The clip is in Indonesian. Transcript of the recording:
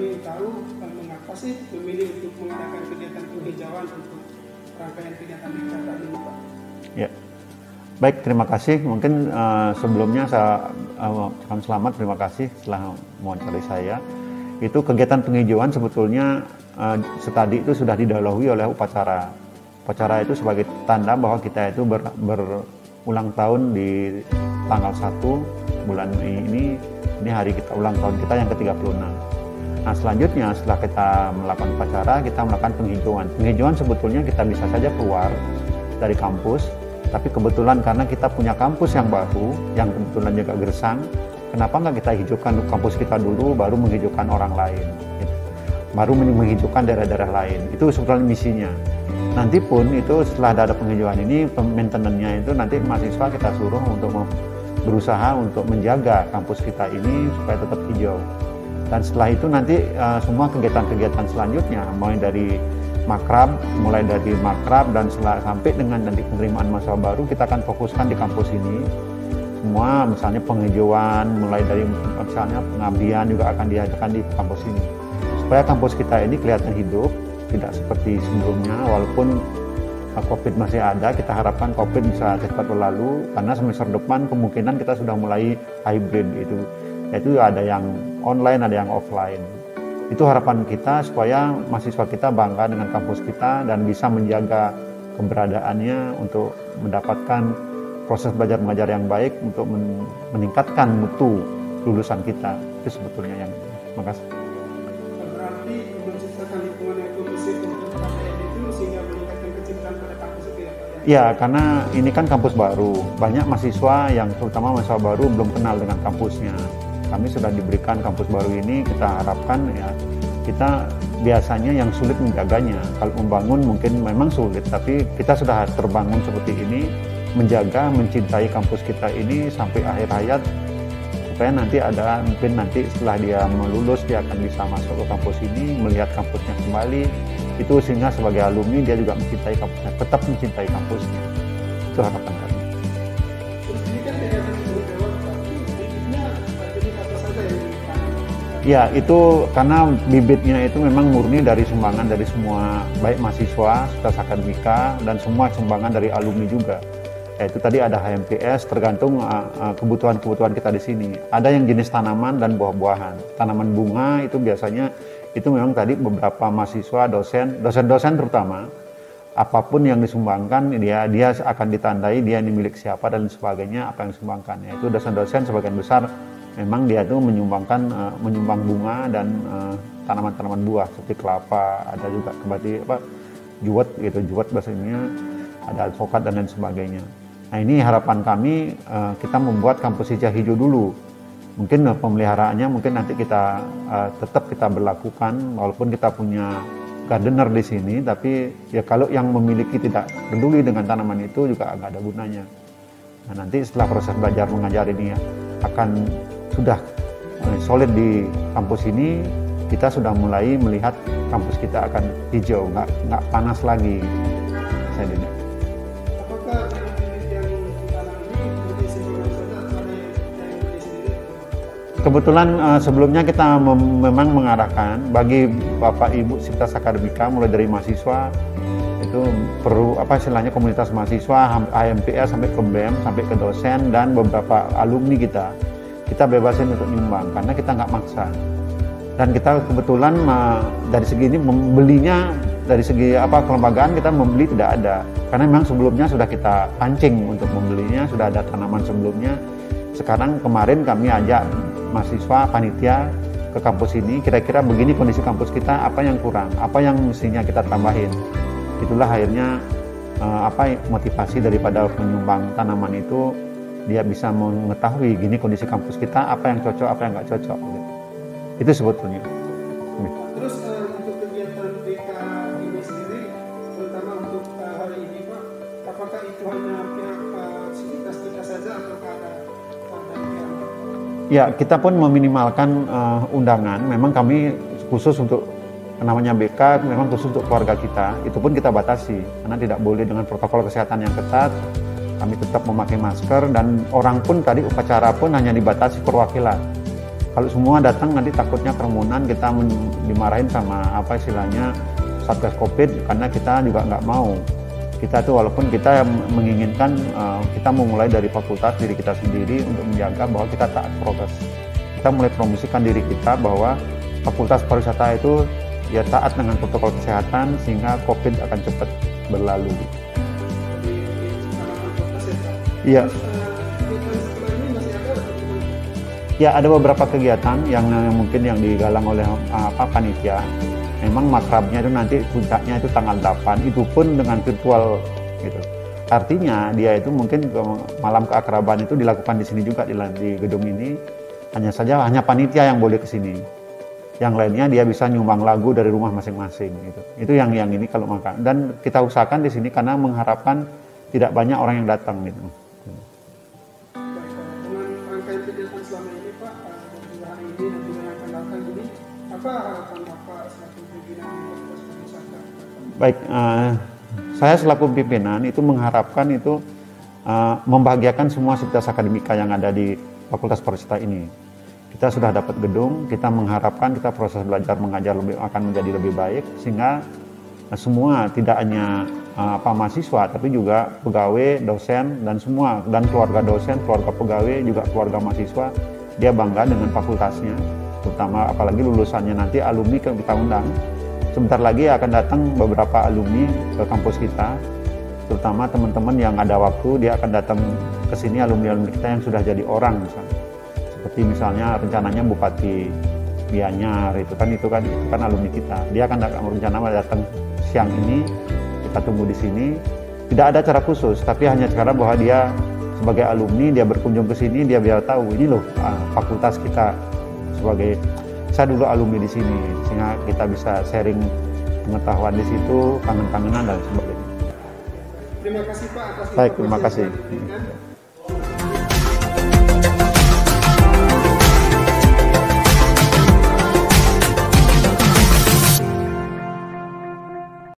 kami tahu mengapa sih memilih untuk mengadakan kegiatan penghijauan untuk rangkaian kegiatan wisata ini, Pak? Ya, baik, terima kasih. Mungkin sebelumnya saya ucapkan selamat, terima kasih setelah mewawancari saya. Itu kegiatan penghijauan sebetulnya setadi itu sudah didahului oleh upacara. Upacara itu sebagai tanda bahwa kita itu berulang tahun di tanggal 1 bulan ini hari kita ulang tahun kita yang ke-36. Nah, selanjutnya setelah kita melakukan upacara, kita melakukan penghijauan. Penghijauan sebetulnya kita bisa saja keluar dari kampus, tapi kebetulan karena kita punya kampus yang baru, yang kebetulan juga gersang, kenapa nggak kita hijaukan kampus kita dulu, baru menghijaukan orang lain, baru menghijaukan daerah-daerah lain. Itu sebetulnya misinya. Nanti pun itu setelah ada penghijauan ini, maintenance-nya itu nanti mahasiswa kita suruh untuk berusaha untuk menjaga kampus kita ini supaya tetap hijau. Dan setelah itu nanti semua kegiatan-kegiatan selanjutnya, mulai dari makrab dan sampai dengan nanti penerimaan mahasiswa baru, kita akan fokuskan di kampus ini. Semua misalnya penghijauan, mulai dari misalnya pengabdian juga akan diadakan di kampus ini. Supaya kampus kita ini kelihatan hidup, tidak seperti sebelumnya, walaupun COVID masih ada, kita harapkan COVID bisa cepat berlalu, karena semester depan kemungkinan kita sudah mulai hybrid itu, yaitu ada yang online, ada yang offline. Itu harapan kita supaya mahasiswa kita bangga dengan kampus kita dan bisa menjaga keberadaannya untuk mendapatkan proses belajar mengajar yang baik untuk meningkatkan mutu lulusan kita. Itu sebetulnya yang. Terima kasih. Berarti menciptakan lingkungan yang kondusif untuk KKN itu sehingga meningkatkan kecintaan pada kampus itu ya, Pak? Ya, karena ini kan kampus baru. Banyak mahasiswa yang terutama mahasiswa baru belum kenal dengan kampusnya. Kami sudah diberikan kampus baru ini, kita harapkan ya, kita biasanya yang sulit menjaganya. Kalau membangun mungkin memang sulit, tapi kita sudah terbangun seperti ini, menjaga, mencintai kampus kita ini sampai akhir hayat, supaya mungkin nanti setelah dia melulus, dia akan bisa masuk ke kampus ini, melihat kampusnya kembali, itu sehingga sebagai alumni dia juga mencintai kampusnya, tetap mencintai kampusnya. Itu harapan kami. Ya, itu karena bibitnya itu memang murni dari sumbangan dari semua, baik mahasiswa, Sivitas Akademika, dan semua sumbangan dari alumni juga. Ya, itu tadi ada HMPS, tergantung kebutuhan-kebutuhan kita di sini. Ada yang jenis tanaman dan buah-buahan. Tanaman bunga itu biasanya, itu memang tadi beberapa mahasiswa, dosen terutama, apapun yang disumbangkan, dia akan ditandai, dia ini milik siapa dan sebagainya, apa yang disumbangkan. Ya, itu dosen-dosen sebagian besar memang dia itu menyumbang bunga dan tanaman-tanaman buah seperti kelapa, ada juga juwet bahasanya, ada alpukat dan lain sebagainya. Nah, ini harapan kami, kita membuat kampus hijau dulu. Mungkin pemeliharaannya mungkin nanti kita tetap kita berlakukan, walaupun kita punya gardener di sini, tapi ya kalau yang memiliki tidak peduli dengan tanaman itu juga nggak ada gunanya. Nah, nanti setelah proses belajar mengajar ini akan sudah solid di kampus ini, kita sudah mulai melihat kampus kita akan hijau, nggak panas lagi. Apakah yang ditanam ini berisi saja atau ada yang berisi sendiri? Kebetulan sebelumnya kita memang mengarahkan bagi Bapak Ibu Sivitas Akademika, mulai dari mahasiswa itu perlu istilahnya komunitas mahasiswa, HMPS sampai ke BEM, sampai ke dosen dan beberapa alumni kita bebasin untuk nyumbang karena kita nggak maksa. Dan kita kebetulan dari segi ini membelinya, dari segi kelembagaan kita membeli tidak ada, karena memang sebelumnya sudah kita pancing untuk membelinya, sudah ada tanaman sebelumnya. Sekarang kemarin kami ajak mahasiswa panitia ke kampus ini, kira-kira begini kondisi kampus kita, apa yang kurang, apa yang mestinya kita tambahin. Itulah akhirnya motivasi daripada penyumbang tanaman itu, dia bisa mengetahui gini kondisi kampus kita, apa yang cocok, apa yang nggak cocok. Itu sebetulnya. Terus untuk kegiatan BK ini sendiri, terutama untuk hari ini, Pak, apakah itu hanya pihak Sivitas kita saja atau ada dari pihak? Ya, kita pun meminimalkan undangan. Memang kami khusus untuk namanya BK, memang khusus untuk keluarga kita. Itu pun kita batasi karena tidak boleh dengan protokol kesehatan yang ketat. Kami tetap memakai masker dan orang pun tadi upacara pun hanya dibatasi perwakilan. Kalau semua datang nanti takutnya kerumunan, kita dimarahin sama apa istilahnya Satgas Covid, karena kita juga nggak mau. Kita tuh walaupun kita menginginkan kita memulai dari fakultas diri kita sendiri untuk menjaga bahwa kita taat prokes. Kita mulai promosikan diri kita bahwa Fakultas Pariwisata itu ya taat dengan protokol kesehatan sehingga Covid akan cepat berlalu. Iya. Ya, ada beberapa kegiatan yang mungkin yang digalang oleh panitia. Memang makrabnya itu nanti puncaknya itu tanggal 8, itu pun dengan virtual gitu. Artinya dia itu mungkin malam keakraban itu dilakukan di sini juga, di gedung ini. Hanya panitia yang boleh ke sini. Yang lainnya dia bisa nyumbang lagu dari rumah masing-masing gitu. Itu yang ini kalau makan. Dan kita usahakan di sini karena mengharapkan tidak banyak orang yang datang gitu. Apa harapan Bapak selaku pimpinan Fakultas Pariwisata? Baik, saya selaku pimpinan itu mengharapkan itu membahagiakan semua sivitas akademika yang ada di Fakultas Pariwisata ini. Kita sudah dapat gedung, kita mengharapkan kita proses belajar mengajar akan menjadi lebih baik sehingga semua tidak hanya mahasiswa tapi juga pegawai, dosen dan semua, dan keluarga dosen, keluarga pegawai juga keluarga mahasiswa dia bangga dengan fakultasnya. Terutama apalagi lulusannya nanti alumni kita undang. Sebentar lagi akan datang beberapa alumni ke kampus kita, terutama teman-teman yang ada waktu dia akan datang ke sini, alumni kita yang sudah jadi orang misalnya. Seperti misalnya rencananya Bupati Gianyar itu kan alumni kita. Dia akan rencana datang siang ini, kita tunggu di sini. Tidak ada cara khusus, tapi hanya sekarang bahwa dia sebagai alumni dia berkunjung ke sini, dia biar tahu ini loh fakultas kita. Sebagai saya dulu alumni di sini, sehingga kita bisa sharing pengetahuan di situ, kangen-kangenan dan sebagainya. Terima kasih Pak atas informasi. Baik, terima kasih.